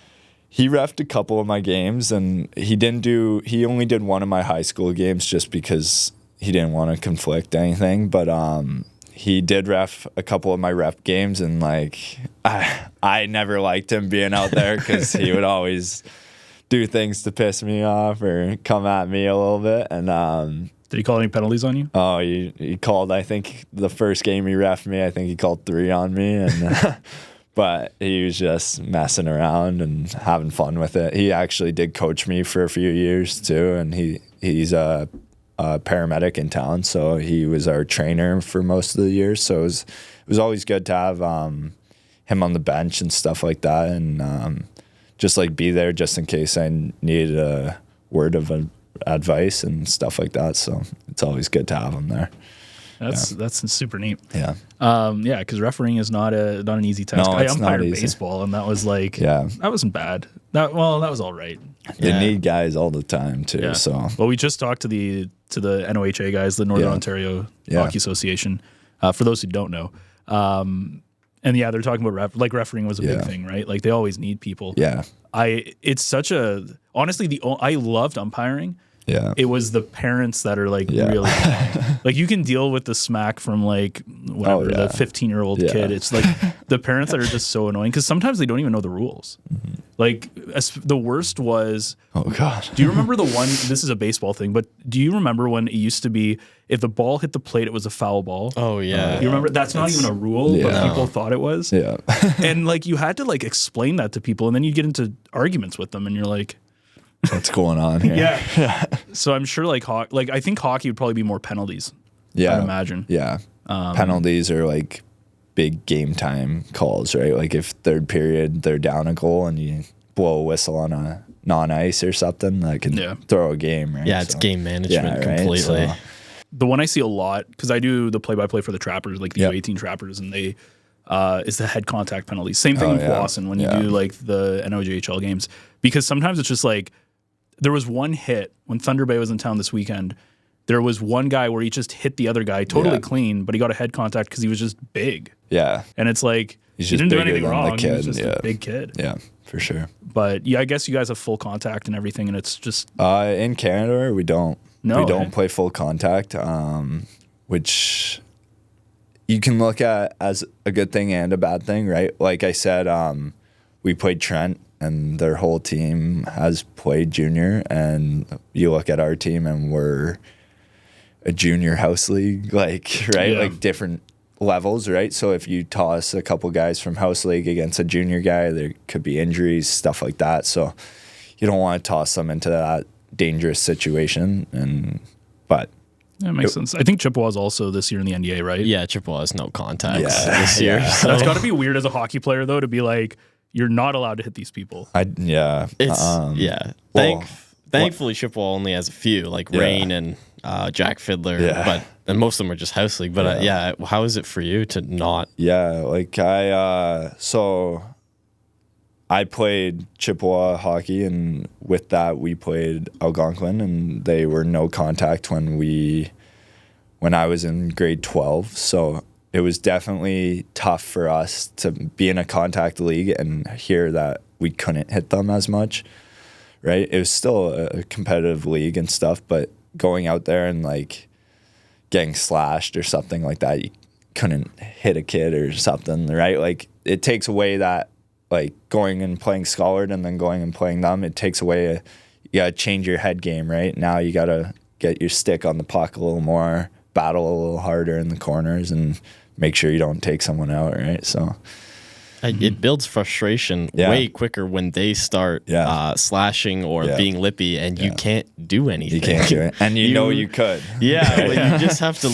He reffed a couple of my games, and he only did one of my high school games just because he didn't want to conflict anything. But he did ref a couple of my rep games, and I never liked him being out there because he would always do things to piss me off or come at me a little bit. And did he call any penalties on you? Oh, he called, I think the first game he reffed me, I think he called 3 on me, and but he was just messing around and having fun with it. He actually did coach me for a few years too, and he's a paramedic in town, so he was our trainer for most of the years. So it was always good to have him on the bench and stuff like that, and just be there just in case I needed a word of advice and stuff like that. So it's always good to have him there. That's super neat. Yeah. Because refereeing is not an easy task. No, I it's umpired not easy. baseball, and that was that wasn't bad. That was all right. They need guys all the time too. Yeah. So well, we just talked to the NOHA guys, the Northern Ontario Hockey Association. For those who don't know, and they're talking about refereeing was a big thing, right? They always need people. Yeah. It's such a honestly I loved umpiring. Yeah. It was the parents that are really annoying. You can deal with the smack from the 15-year-old kid. It's the parents that are just so annoying because sometimes they don't even know the rules. Mm-hmm. The worst was, oh god, do you remember the one? This is a baseball thing, but do you remember when it used to be if the ball hit the plate, it was a foul ball? Oh yeah, you remember? That's not even a rule, but people thought it was. Yeah, and you had to explain that to people, and then you get into arguments with them, and you're like, what's going on here? Yeah. So I'm sure I think hockey would probably be more penalties. Yeah. I'd imagine. Yeah. Penalties are big game time calls, right? If third period they're down a goal and you blow a whistle on a non-ice or something, that can throw a game, right? Yeah, it's game management completely. So. The one I see a lot, because I do the play-by-play for the Trappers, the U18 Trappers, and they is the head contact penalties. Same thing with Lawson when you do the NOJHL games, because sometimes it's just there was one hit when Thunder Bay was in town this weekend. There was one guy where he just hit the other guy totally clean, but he got a head contact because he was just big. Yeah. And it's he didn't do anything wrong. He was just a big kid. Yeah, for sure. But I guess you guys have full contact and everything, and it's just... in Canadore, we don't. No, we don't play full contact, which you can look at as a good thing and a bad thing, right? Like I said, we played Trent, and their whole team has played junior. And you look at our team, and we're a junior house league, like, right? Yeah. Like different levels, right? So if you toss a couple guys from house league against a junior guy, there could be injuries, stuff like that. So you don't want to toss them into that dangerous situation. But That makes sense. I think Chippewa's also this year in the NDA, right? Yeah, Chippewa has no contacts Yeah. this year. Yeah. So That's got to be weird as a hockey player, though, to be like, you're not allowed to hit these people. it's well, thankfully Chippewa only has a few, like Yeah. Rain and Jack Fiddler, Yeah. and most of them are just house league. But how is it for you to not? Yeah, like so I played Chippewa hockey, and with that we played Algonquin, and they were no contact when I was in grade 12. So it was definitely tough for us to be in a contact league and hear that we couldn't hit them as much, right? It was still a competitive league and stuff, but going out there and like getting slashed or something like that, you couldn't hit a kid or something, right? Like it takes away that, like going and playing Scollard and then going and playing them, it takes away you gotta change your head game, right? Now you gotta get your stick on the puck a little more, battle a little harder in the corners, and make sure you don't take someone out, right? So It builds frustration way quicker when they start slashing or being lippy, and you can't do anything. you can't do it, and you know you could. Yeah, like you just have to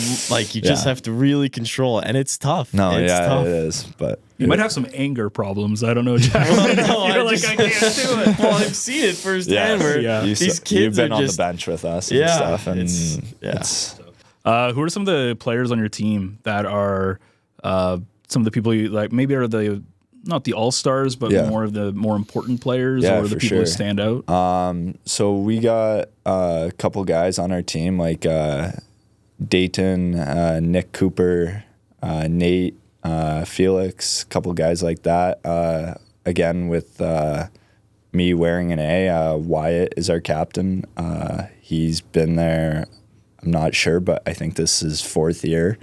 just have to really control it, and it's tough. No, it's tough. it is, but You might have some anger problems. I don't know, Jack. You're I can't do it. Well, I've seen it firsthand. Where these kids you've been are on just the bench with us and stuff, and it's Who are some of the players on your team that are some of the people you like? Maybe are the not the all-stars, but more of the more important players, or the people who stand out? So we got a couple guys on our team, like Dayton, Nick Cooper, Nate, Felix, a couple guys like that. Again, with me wearing an A, Wyatt is our captain. He's been there, I'm not sure, but I think this is 4th year.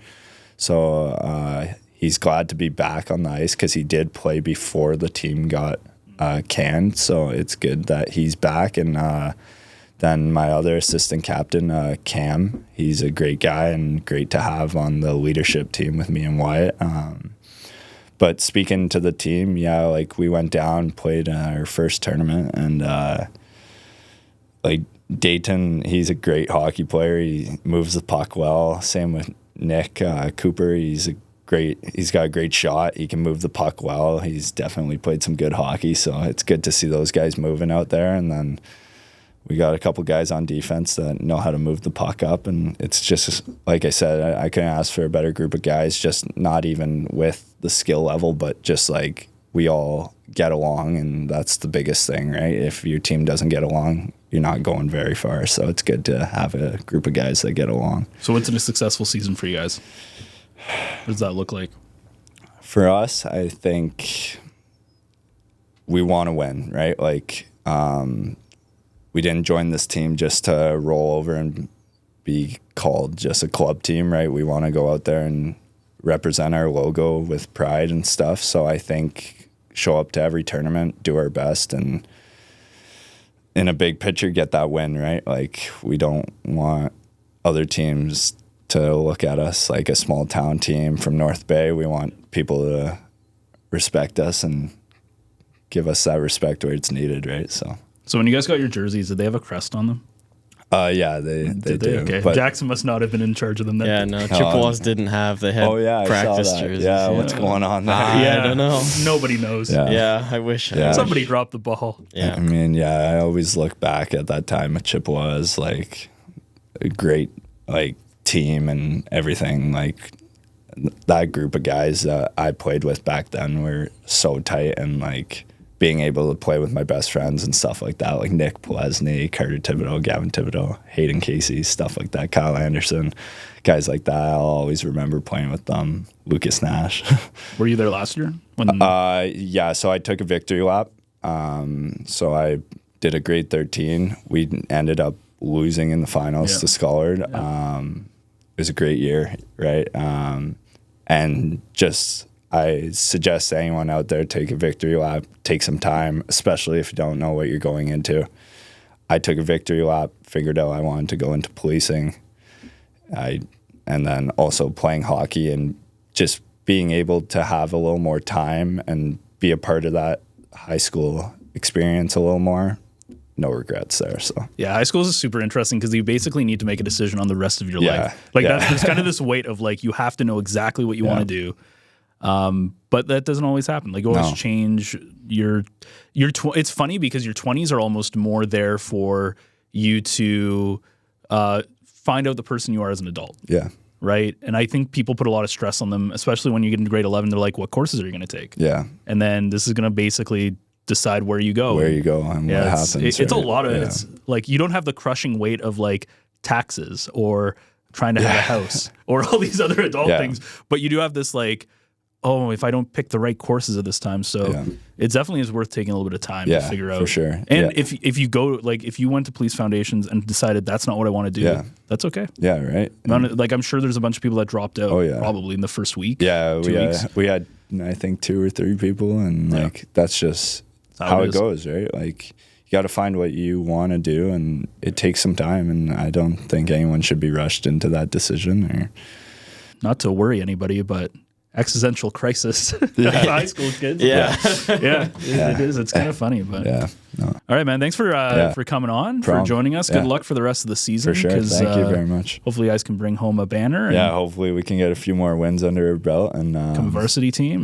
So he's glad to be back on the ice because he did play before the team got canned. So it's good that he's back. And then my other assistant captain, Cam, he's a great guy and great to have on the leadership team with me and Wyatt. But speaking to the team, like we went down, played our first tournament, and like Dayton, he's a great hockey player. He moves the puck well. Same with Nick Cooper. He's got a great shot. He can move the puck well. He's definitely played some good hockey. So it's good to see those guys moving out there. And then we got a couple guys on defense that know how to move the puck up. And it's just, like I said, I couldn't ask for a better group of guys, just not even with the skill level, but just like we all get along. And that's the biggest thing, right? If your team doesn't get along, you're not going very far. So it's good to have a group of guys that get along. So what's a successful season for you guys? What does that look like? For us, I think we want to win, right? Like, we didn't join this team just to roll over and be called just a club team, right? We want to go out there and represent our logo with pride and stuff. So I think show up to every tournament, do our best, and in a big picture, get that win, right? Like, we don't want other teams to look at us like a small town team from North Bay. We want people to respect us and give us that respect where it's needed, right? So when you guys got your jerseys, did they have a crest on them? Yeah, they do. Okay. But Jackson must not have been in charge of them then. Yeah, no, Chippewas didn't have. They had practice jerseys. Yeah, what's going on there? I don't know. Nobody knows. Yeah, I wish. Somebody dropped the ball. Yeah. I mean, I always look back at that time at Chippewa as like a great like team and everything. Like that group of guys that I played with back then were so tight, and like being able to play with my best friends and stuff like that, like Nick Plesny, Carter Thibodeau, Gavin Thibodeau, Hayden Casey, stuff like that, Kyle Anderson, guys like that. I'll always remember playing with them. Lucas Nash. Were you there last year? So I took a victory lap. So I did a grade 13. We ended up losing in the finals to Scollard. It was a great year, right? And just I suggest to anyone out there, take a victory lap, take some time, especially if you don't know what you're going into. I took a victory lap, figured out I wanted to go into policing. And then also playing hockey and just being able to have a little more time and be a part of that high school experience a little more. No regrets there. So yeah, high school is super interesting because you basically need to make a decision on the rest of your life. There's kind of this weight of like you have to know exactly what you want to do. But that doesn't always happen. Like you always change it's funny because your 20s are almost more there for you to find out the person you are as an adult. Yeah. Right. And I think people put a lot of stress on them, especially when you get into grade 11. They're like, what courses are you going to take? Yeah. And then this is going to basically decide where you go. And what happens. It's a lot of it's like you don't have the crushing weight of like taxes or trying to have a house or all these other adult things. But you do have this like, oh, if I don't pick the right courses at this time. So it definitely is worth taking a little bit of time to figure out. For sure. And if you go, like if you went to police foundations and decided that's not what I want to do, that's okay. Yeah, right. Like I'm sure there's a bunch of people that dropped out probably in the first week. Yeah, we had I think 2 or 3 people, and like that's just how it goes, right? Like you got to find what you want to do, and it takes some time. And I don't think anyone should be rushed into that decision. Or not to worry anybody, but existential crisis high school kids. It is. It's kind of funny, but all right, man. Thanks for coming on, for joining us. Good luck for the rest of the season. For sure. Thank you very much. Hopefully, you guys can bring home a banner. And hopefully we can get a few more wins under our belt and become a varsity team.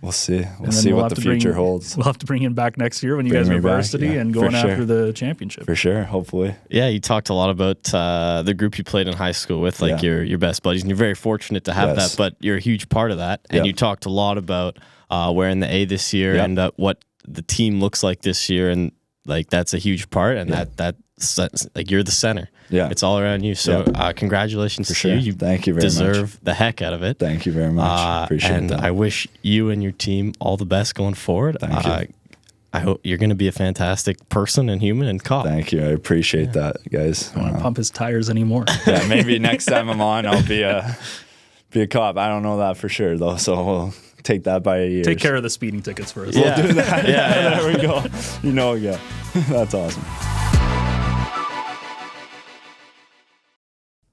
We'll see. We'll see what the future holds. We'll have to bring him back next year when you guys are varsity and going after the championship. For sure. Hopefully. Yeah, you talked a lot about the group you played in high school with, like your best buddies, and you're very fortunate to have that. But you're a huge part of that, and you talked a lot about wearing the A this year and what the team looks like this year, and like that's a huge part, and that's like you're the center. Yeah, it's all around you. So congratulations to you. You Thank you very much. Deserve the heck out of it. Thank you very much. Appreciate that. I wish you and your team all the best going forward. Thank you. I hope you're going to be a fantastic person and human and cop. Thank you. I appreciate that, guys. I don't want to pump his tires anymore. Maybe next time I'm on, I'll be a cop. I don't know that for sure though. So we'll take that by a year. Take care of the speeding tickets for us. We'll do that. There we go. That's awesome.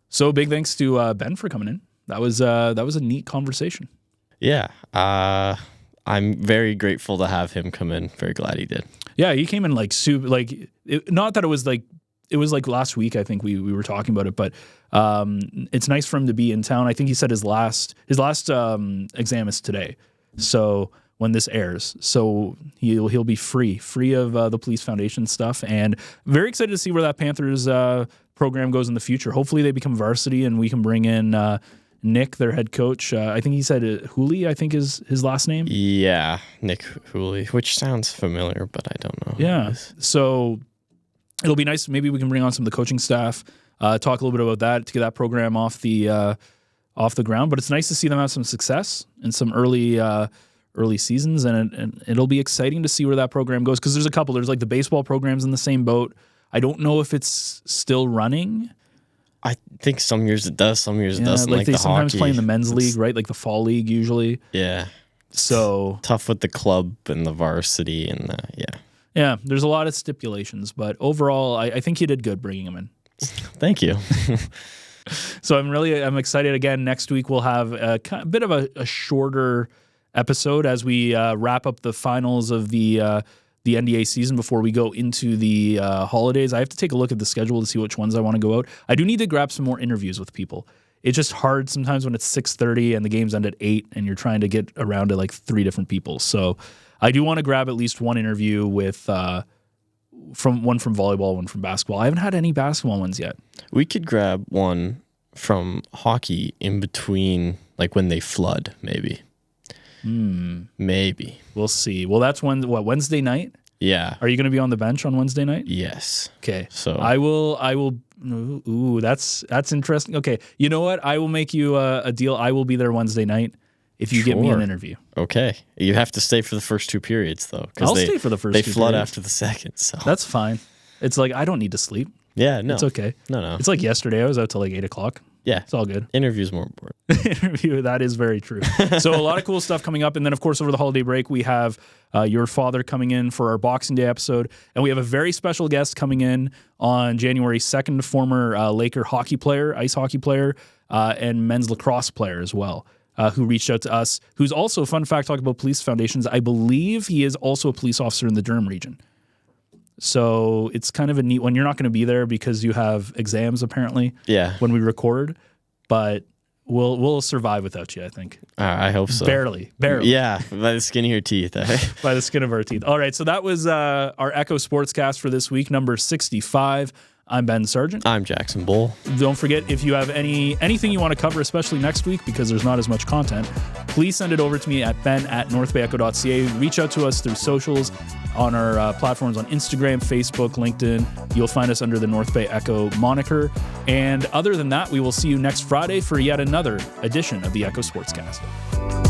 So big thanks to Ben for coming in. That was a neat conversation. Yeah. I'm very grateful to have him come in. Very glad he did. Yeah, he came in like super. Like not that it was like last week. I think we were talking about it, but it's nice for him to be in town. I think he said his last exam is today. So when this airs, so he'll be free of the police foundation stuff, and very excited to see where that Panthers program goes in the future. Hopefully they become varsity, and we can bring in Nick, their head coach. I think he said Hooley, I think is his last name. Yeah, Nick Hooley, which sounds familiar, but I don't know. Yeah, so it'll be nice. Maybe we can bring on some of the coaching staff, talk a little bit about that to get that program off the ground. But it's nice to see them have some success in some early seasons, and it'll be exciting to see where that program goes, because there's a couple. There's like the baseball programs in the same boat. I don't know if it's still running. I think some years it does, some years it doesn't. Like they the sometimes hockey, play in the men's league, right? Like the fall league usually. Yeah. So tough with the club and the varsity and Yeah, there's a lot of stipulations, but overall, I think you did good bringing him in. Thank you. So I'm excited. Again, next week we'll have a bit of a shorter episode as we wrap up the finals of the NDA season before we go into the holidays. I have to take a look at the schedule to see which ones I want to go out. I do need to grab some more interviews with people. It's just hard sometimes when it's 6:30 and the games end at 8 and you're trying to get around to like 3 different people. So I do want to grab at least one interview with one from volleyball, one from basketball. I haven't had any basketball ones yet. We could grab one from hockey in between, like when they flood, maybe. Maybe. We'll see. Well, that's Wednesday night? Yeah. Are you going to be on the bench on Wednesday night? Yes. Okay. So I will. Ooh, that's interesting. Okay. You know what? I will make you a deal. I will be there Wednesday night if you get me an interview. Okay. You have to stay for the first 2 periods though. I'll stay for the first 2 periods. They flood after the second. So that's fine. It's like I don't need to sleep. Yeah. No. It's okay. No. It's like yesterday. I was out till like 8 o'clock. Yeah. It's all good. Interview's more important. Interview, that is very true. So a lot of cool stuff coming up. And then, of course, over the holiday break, we have your father coming in for our Boxing Day episode. And we have a very special guest coming in on January 2nd, former Laker hockey player, ice hockey player, and men's lacrosse player as well, who reached out to us, who's also, fun fact, talking about police foundations, I believe he is also a police officer in the Durham region. So it's kind of a neat one. You're not going to be there because you have exams, apparently, when we record. But we'll survive without you, I think. I hope so. Barely. Yeah, by the skin of your teeth. By the skin of our teeth. All right, so that was our Echo Sportscast for this week, number 65. I'm Ben Sargent. I'm Jackson Bull. Don't forget, if you have anything you want to cover, especially next week, because there's not as much content, please send it over to me at ben@northbayecho.ca. Reach out to us through socials on our platforms on Instagram, Facebook, LinkedIn. You'll find us under the North Bay Echo moniker. And other than that, we will see you next Friday for yet another edition of the Echo Sportscast.